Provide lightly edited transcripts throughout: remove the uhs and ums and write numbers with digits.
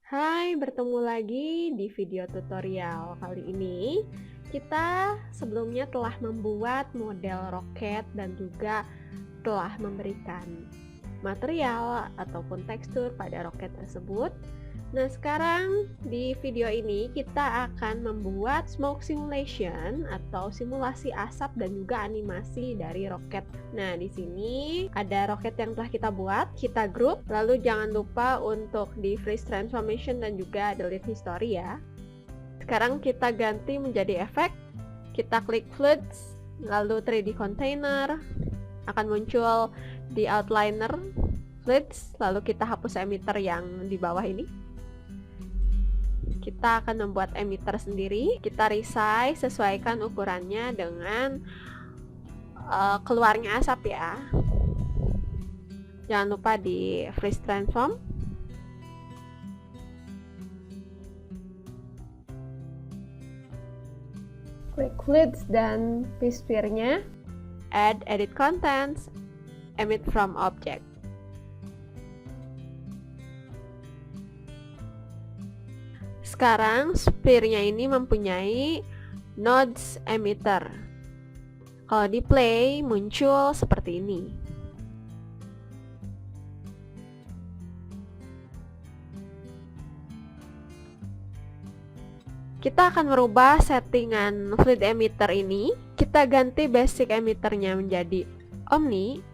Hai, bertemu lagi di video tutorial. Kali ini kita sebelumnya telah membuat model roket dan juga telah memberikan material ataupun tekstur pada roket tersebut. Nah, sekarang di video ini kita akan membuat smoke simulation atau simulasi asap dan juga animasi dari roket. Nah, di sini ada roket yang telah kita buat, kita group, lalu jangan lupa untuk di freeze transformation dan juga delete history ya. Sekarang kita ganti menjadi efek, kita klik fluids, lalu 3D container, akan muncul di outliner fluids, lalu kita hapus emitter yang di bawah ini. Kita akan membuat emitter sendiri, kita resize, sesuaikan ukurannya dengan keluarnya asap ya. Jangan lupa di freeze transform. Klik fluids dan p-sphere-nya, add edit contents, emit from object. Sekarang sphere-nya ini mempunyai nodes emitter. Kalau di play muncul seperti ini. Kita akan merubah settingan fluid emitter ini. Kita ganti basic emitternya menjadi Omni.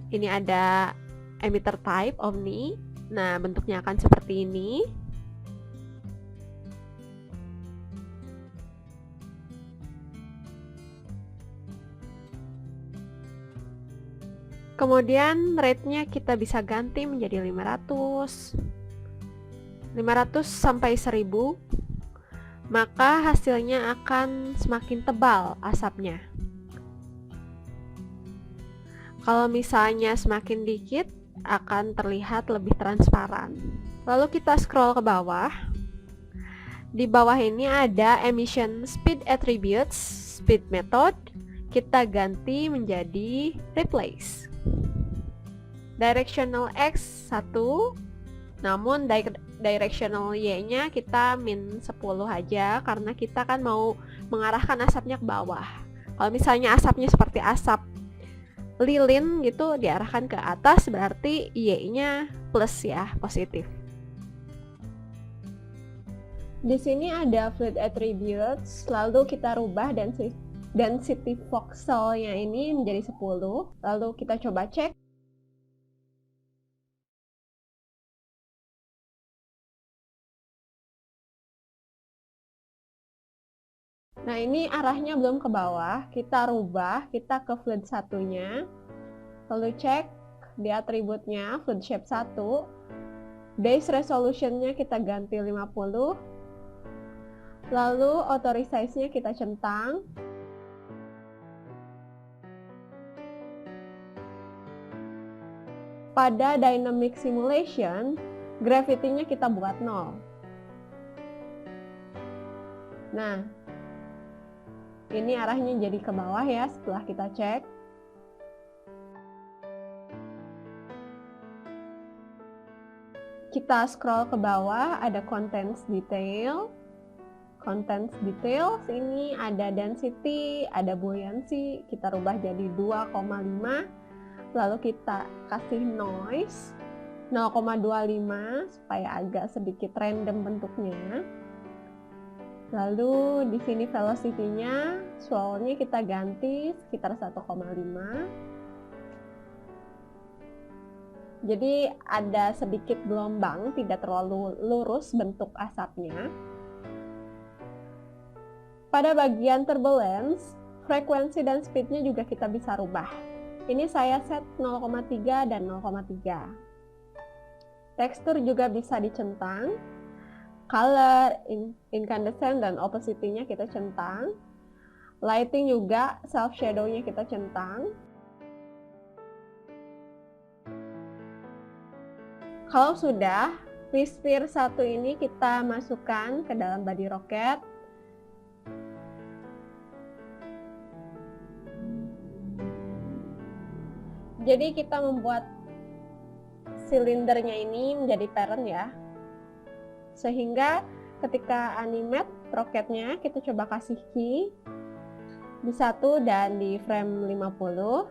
Ini ada emitter type Omni. Nah, bentuknya akan seperti ini. Kemudian rate-nya kita bisa ganti menjadi 500 sampai 1000, maka hasilnya akan semakin tebal asapnya. Kalau misalnya semakin dikit, akan terlihat lebih transparan. Lalu kita scroll ke bawah. Di bawah ini ada emission speed attributes, speed method. Kita ganti menjadi replace. Directional X 1, namun directional Y-nya kita min 10 aja, karena kita kan mau mengarahkan asapnya ke bawah. Kalau misalnya asapnya seperti asap lilin gitu diarahkan ke atas, berarti Y-nya plus ya, positif. Di sini ada fluid attributes, lalu kita rubah density voxel-nya ini menjadi 10, lalu kita coba cek. Nah, ini arahnya belum ke bawah, kita rubah, kita ke fluid satunya, lalu cek di atributnya fluid shape 1, base resolutionnya kita ganti 50, lalu auto resize-nya kita centang, pada dynamic simulation, gravity-nya kita buat 0. Nah, ini arahnya jadi ke bawah ya setelah kita cek. Kita scroll ke bawah, ada contents detail. Contents details ini ada density, ada buoyancy, kita rubah jadi 2,5. Lalu kita kasih noise 0,25 supaya agak sedikit random bentuknya. Lalu di sini velocity-nya, swirl-nya kita ganti sekitar 1,5. Jadi ada sedikit gelombang, tidak terlalu lurus bentuk asapnya. Pada bagian turbulence, frekuensi dan speed-nya juga kita bisa rubah. Ini saya set 0,3 dan 0,3. Tekstur juga bisa dicentang. Color, incandescent, dan opacity-nya kita centang. Lighting juga, self shadow-nya kita centang. Kalau sudah, p-sphere 1 ini kita masukkan ke dalam body roket. Jadi kita membuat silindernya ini menjadi parent ya. sehingga ketika animate roketnya kita coba kasih key di 1 dan di frame 50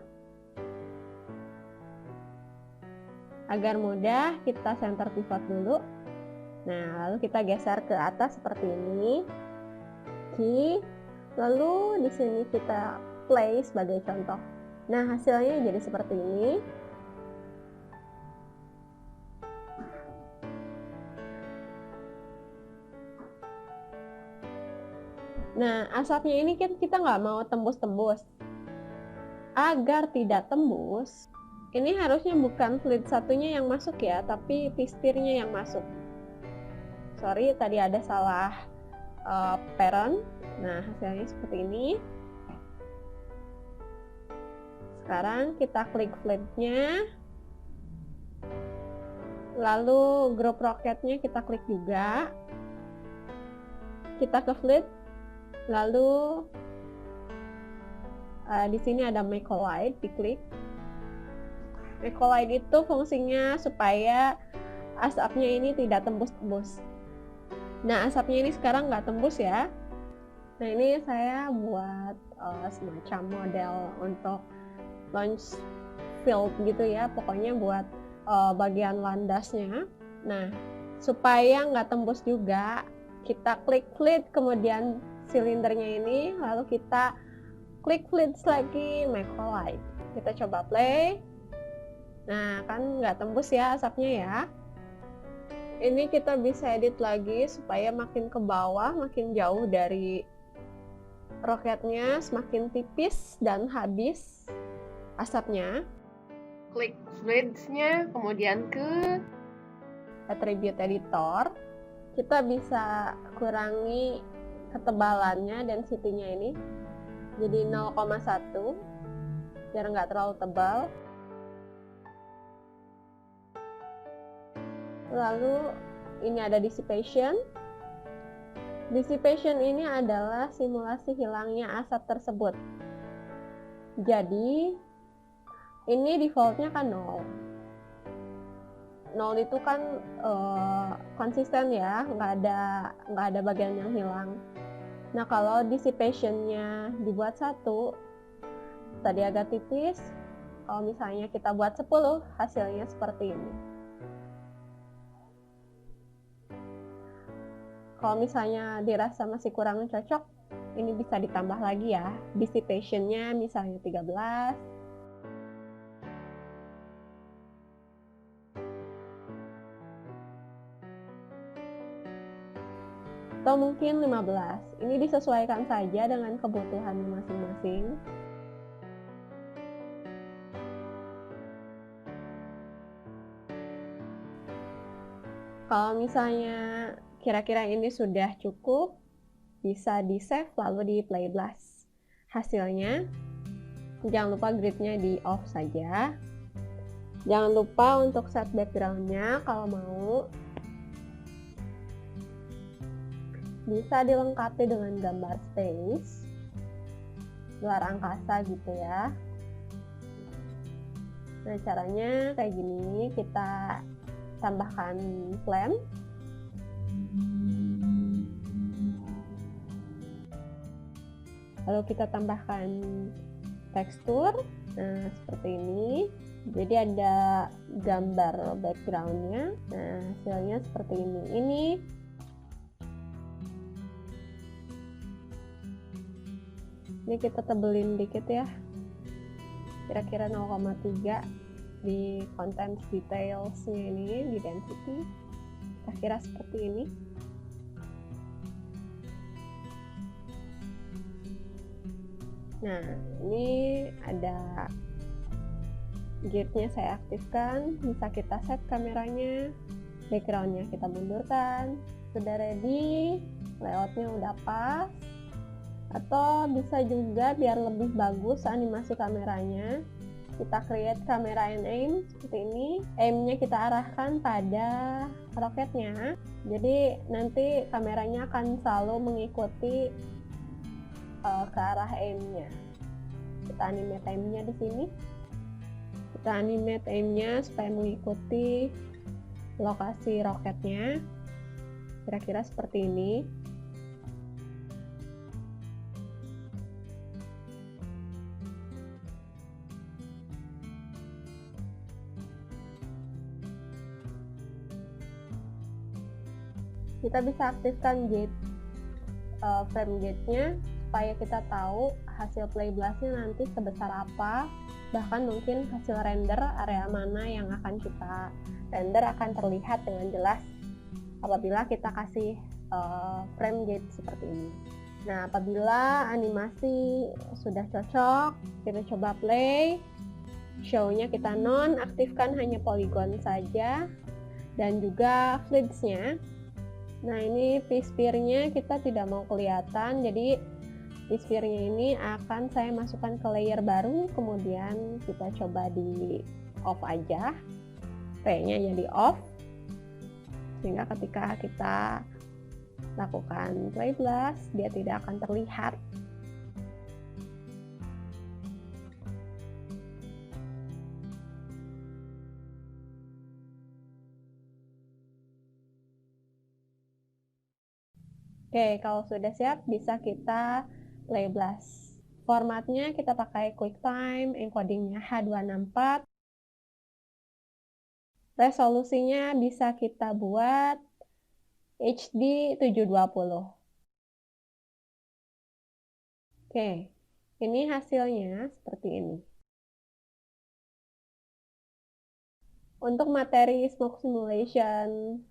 agar mudah. Kita center pivot dulu. Nah, lalu kita geser ke atas seperti ini, key, lalu di sini kita play sebagai contoh. Nah, hasilnya jadi seperti ini. Nah, asapnya ini kan kita nggak mau tembus-tembus. Agar tidak tembus, ini harusnya bukan fluid satunya yang masuk ya, tapi pistirnya yang masuk. Sorry, tadi ada salah parent. Nah, hasilnya seperti ini. Sekarang kita klik fluidnya, lalu group rocketnya kita klik juga. Kita ke fluid, lalu di sini ada make collide, diklik. Make collide itu fungsinya supaya asapnya ini tidak tembus-tembus. Nah, asapnya ini sekarang nggak tembus ya. Nah, ini saya buat semacam model untuk launch field gitu ya, pokoknya buat bagian landasnya. Nah, supaya nggak tembus juga, kita klik fluid, kemudian silindernya ini, lalu kita klik fluid lagi, make collide. Kita coba play. Nah, kan nggak tembus ya asapnya ya. Ini kita bisa edit lagi supaya makin ke bawah, makin jauh dari roketnya, semakin tipis dan habis asapnya. Klik fluidsnya, kemudian ke attribute editor. Kita bisa kurangi ketebalannya, density-nya ini jadi 0,1 biar nggak terlalu tebal. Lalu ini ada dissipation. Dissipation ini adalah simulasi hilangnya asap tersebut. Jadi ini defaultnya kan 0. 0 itu kan konsisten ya, nggak ada bagian yang hilang. Nah, kalau dissipation-nya dibuat 1, tadi agak tipis. Kalau misalnya kita buat 10, hasilnya seperti ini. Kalau misalnya dirasa masih kurang cocok, ini bisa ditambah lagi ya. Dissipation-nya misalnya 13. Atau mungkin 15. Ini disesuaikan saja dengan kebutuhan masing-masing. Kalau misalnya kira-kira ini sudah cukup, bisa di save lalu di play blast. Hasilnya, jangan lupa gridnya di off saja. Jangan lupa untuk set backgroundnya kalau mau. Bisa dilengkapi dengan gambar space, luar angkasa gitu ya. Nah, caranya kayak gini, kita tambahkan flame. Lalu kita tambahkan tekstur. Nah, seperti ini. Jadi ada gambar backgroundnya. Nah, hasilnya seperti ini. Ini kita tebelin dikit ya, kira-kira 0,3 di content detailsnya ini, di density kira-kira seperti ini. Nah, ini ada gate-nya saya aktifkan, bisa kita set kameranya, backgroundnya kita mundurkan. Sudah ready, layoutnya udah pas. Atau bisa juga biar lebih bagus animasi kameranya, kita create kamera and aim seperti ini. Aimnya kita arahkan pada roketnya, jadi nanti kameranya akan selalu mengikuti ke arah aimnya. Kita animate aimnya di sini. Kita animate aimnya supaya mengikuti lokasi roketnya. Kira-kira seperti ini. Kita bisa aktifkan frame gate-nya supaya kita tahu hasil play blast-nya nanti sebesar apa, bahkan mungkin hasil render area mana yang akan kita render akan terlihat dengan jelas apabila kita kasih frame gate seperti ini. Nah, apabila animasi sudah cocok, kita coba play. Show-nya kita aktifkan hanya polygon saja, dan juga flips-nya. Nah, ini P-sphere-nya kita tidak mau kelihatan, jadi P-sphere-nya ini akan saya masukkan ke layer baru, kemudian kita coba di off aja, P-nya jadi off, sehingga ketika kita lakukan play blast, dia tidak akan terlihat. Oke, kalau sudah siap bisa kita play blast. Formatnya kita pakai QuickTime, encodingnya H264. Resolusinya bisa kita buat HD 720. Oke, ini hasilnya seperti ini. Untuk materi smoke simulation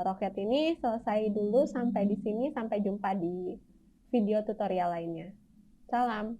roket ini selesai dulu sampai di sini. Sampai jumpa di video tutorial lainnya. Salam.